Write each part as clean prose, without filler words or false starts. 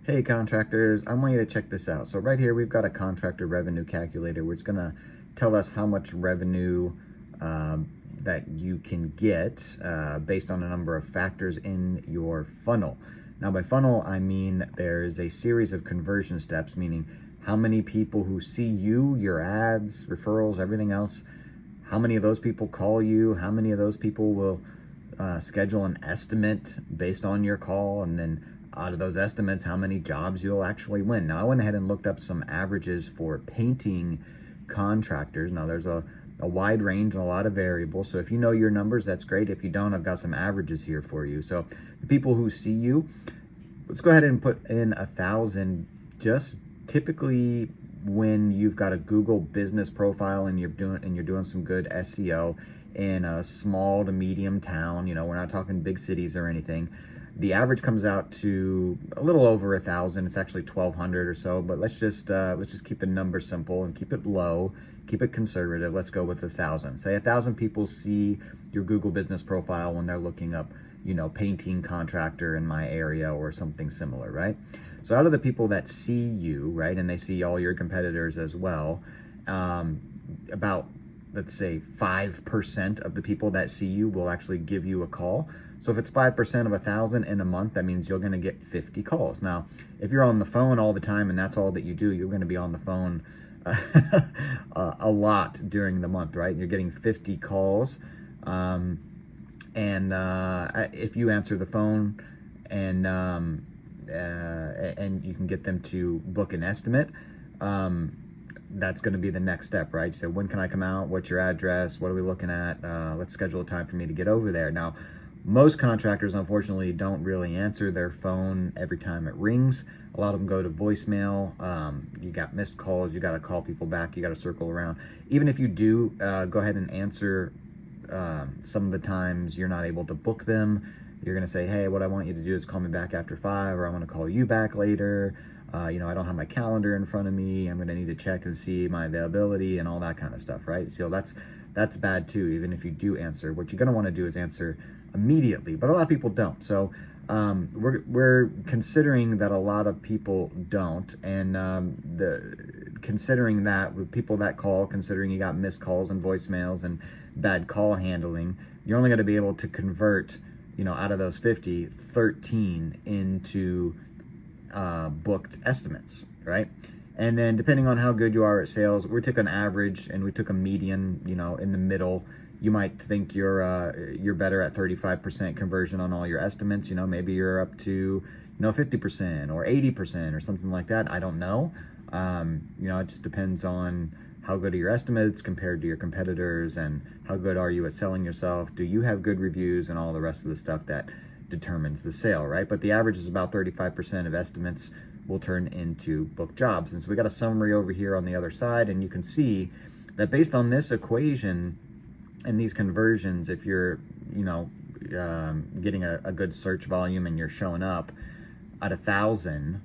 Hey contractors, I want you to check this out. So right here, we've got a contractor revenue calculator, which is gonna tell us how much revenue that you can get based on a number of factors in your funnel. Now by funnel, I mean there's a series of conversion steps, meaning how many people who see you, your ads, referrals, everything else, how many of those people call you, how many of those people will schedule an estimate based on your call, and then out of those estimates, how many jobs you'll actually win. Now, I went ahead and looked up some averages for painting contractors. Now, there's a wide range and a lot of variables. So if you know your numbers, that's great. If you don't, I've got some averages here for you. So the people who see you, let's go ahead and put in 1,000. Just typically when you've got a Google business profile and you're doing some good SEO in a small to medium town, we're not talking big cities or anything, the average comes out to a little over 1,000. It's actually 1,200 or so, but let's just keep the number simple and keep it low, keep it conservative. Let's go with 1,000. Say 1,000 people see your Google business profile when they're looking up, painting contractor in my area or something similar, right? So out of the people that see you, right, and they see all your competitors as well, about, let's say 5% of the people that see you will actually give you a call. So if it's 5% of 1,000 in a month, that means you're going to get 50 calls. Now, if you're on the phone all the time and that's all that you do, you're going to be on the phone a lot during the month, right? You're getting 50 calls. If you answer the phone and you can get them to book an estimate, that's going to be the next step, right? So when can I come out? What's your address? What are we looking at? Let's schedule a time for me to get over there. Now, most contractors, unfortunately, don't really answer their phone every time it rings. A lot of them go to voicemail. You got missed calls. You got to call people back. You got to circle around. Even if you do, go ahead and answer. Some of the times you're not able to book them. You're going to say, hey, what I want you to do is call me back after 5, or I want to call you back later. I don't have my calendar in front of me. I'm going to need to check and see my availability and all that kind of stuff, right? So that's bad too, even if you do answer. What you're going to want to do is answer immediately, but a lot of people don't. So we're considering that a lot of people don't, and considering that with people that call, considering you got missed calls and voicemails and bad call handling, you're only going to be able to convert, out of those 50, 13 into booked estimates, right? And then depending on how good you are at sales, we took an average and we took a median, in the middle. You might think you're better at 35% conversion on all your estimates. Maybe you're up to 50% or 80% or something like that. I don't know. It just depends on how good are your estimates compared to your competitors, and how good are you at selling yourself. Do you have good reviews and all the rest of the stuff that determines the sale, right? But the average is about 35% of estimates will turn into booked jobs. And so we got a summary over here on the other side, and you can see that based on this equation and these conversions, if you're getting a good search volume and you're showing up at 1,000,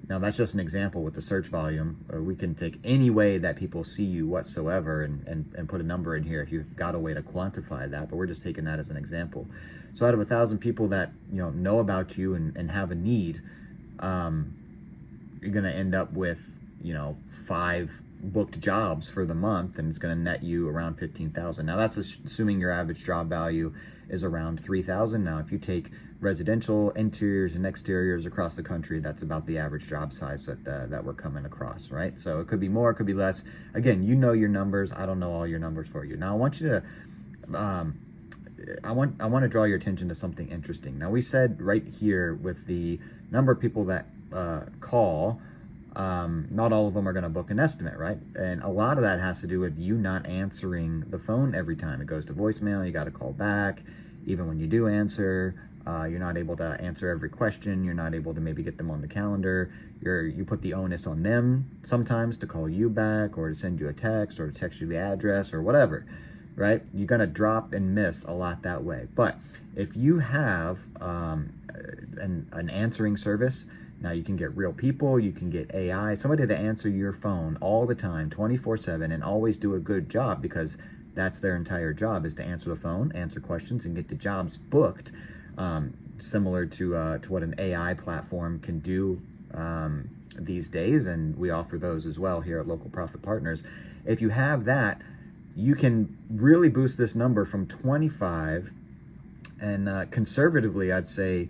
now that's just an example with the search volume. We can take any way that people see you whatsoever and put a number in here if you've got a way to quantify that, but we're just taking that as an example. So out of 1,000 people that know about you and have a need, you're going to end up with 5 booked jobs for the month, and it's going to net you around 15,000. Now that's assuming your average job value is around 3,000. Now if you take residential interiors and exteriors across the country, that's about the average job size that we're coming across, right? So it could be more, it could be less. Again, your numbers. I don't know all your numbers for you. Now I want you to I want to draw your attention to something interesting. Now we said right here with the number of people that call, not all of them are going to book an estimate, right? And a lot of that has to do with you not answering the phone every time it goes to voicemail. You got to call back. Even when you do answer, you're not able to answer every question. You're not able to maybe get them on the calendar. You put the onus on them sometimes to call you back, or to send you a text, or to text you the address, or whatever, right? You're going to drop and miss a lot that way. But if you have an answering service, now you can get real people, you can get AI, somebody to answer your phone all the time, 24/7, and always do a good job, because that's their entire job, is to answer the phone, answer questions, and get the jobs booked. similar to what an AI platform can do these days, and we offer those as well here at Local Profit Partners. If you have that, you can really boost this number from 25, and conservatively, I'd say,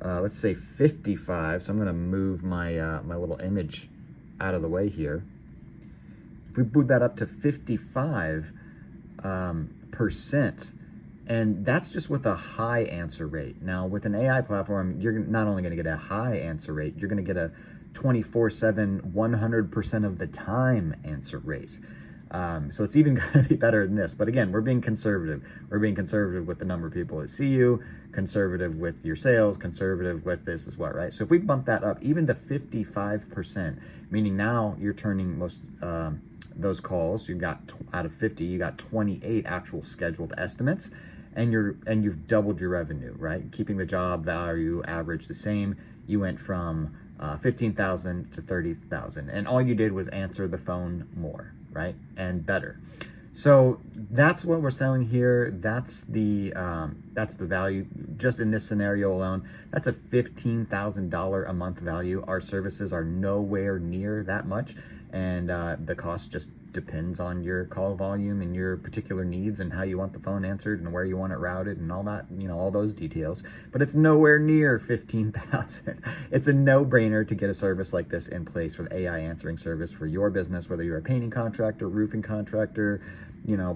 let's say 55. So I'm going to move my my little image out of the way here. If we boot that up to 55%, and that's just with a high answer rate. Now, with an AI platform, you're not only going to get a high answer rate, you're going to get a 24/7, 100% of the time answer rate. So it's even going to be better than this. But again, we're being conservative. We're being conservative with the number of people that see you, conservative with your sales, conservative with this as well, right? So if we bump that up even to 55%, meaning now you're turning most those calls, you got out of 50, you got 28 actual scheduled estimates, and you've doubled your revenue, right? Keeping the job value average the same. You went from 15,000 to 30,000, and all you did was answer the phone more, right? And better. So that's what we're selling here. That's the value just in this scenario alone. That's a $15,000 a month value. Our services are nowhere near that much, and the cost just depends on your call volume and your particular needs and how you want the phone answered and where you want it routed and all that, all those details. But it's nowhere near 15,000. It's a no-brainer to get a service like this in place for the AI answering service for your business, whether you're a painting contractor, roofing contractor,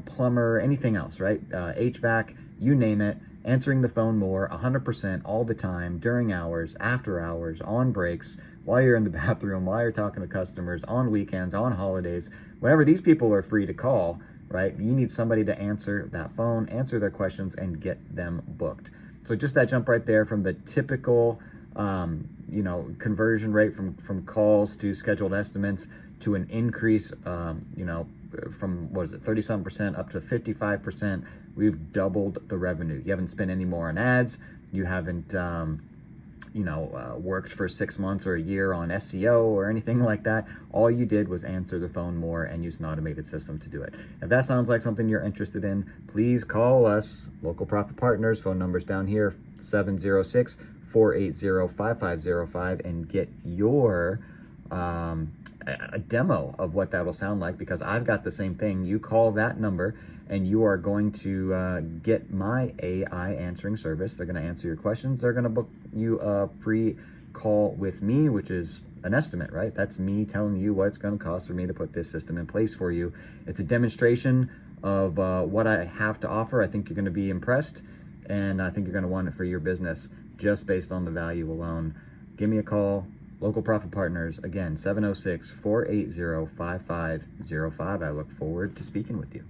plumber, anything else, right? HVAC, you name it. Answering the phone more, 100% all the time, during hours, after hours, on breaks, while you're in the bathroom, while you're talking to customers, on weekends, on holidays, whenever these people are free to call, right? You need somebody to answer that phone, answer their questions, and get them booked. So just that jump right there from the typical, conversion rate from calls to scheduled estimates to an increase, from, 30-something% up to 55%, we've doubled the revenue. You haven't spent any more on ads. You haven't, worked for 6 months or a year on SEO or anything like that. All you did was answer the phone more and use an automated system to do it. If that sounds like something you're interested in, please call us, Local Profit Partners. Phone number's down here, 706-480-5505, and get your a demo of what that will sound like, because I've got the same thing. You call that number and you are going to get my AI answering service. They're going to answer your questions. They're going to book you a free call with me, which is an estimate, right? That's me telling you what it's going to cost for me to put this system in place for you. It's a demonstration of what I have to offer. I think you're going to be impressed, and I think you're going to want it for your business just based on the value alone. Give me a call. Local Profit Partners, again, 706-480-5505. I look forward to speaking with you.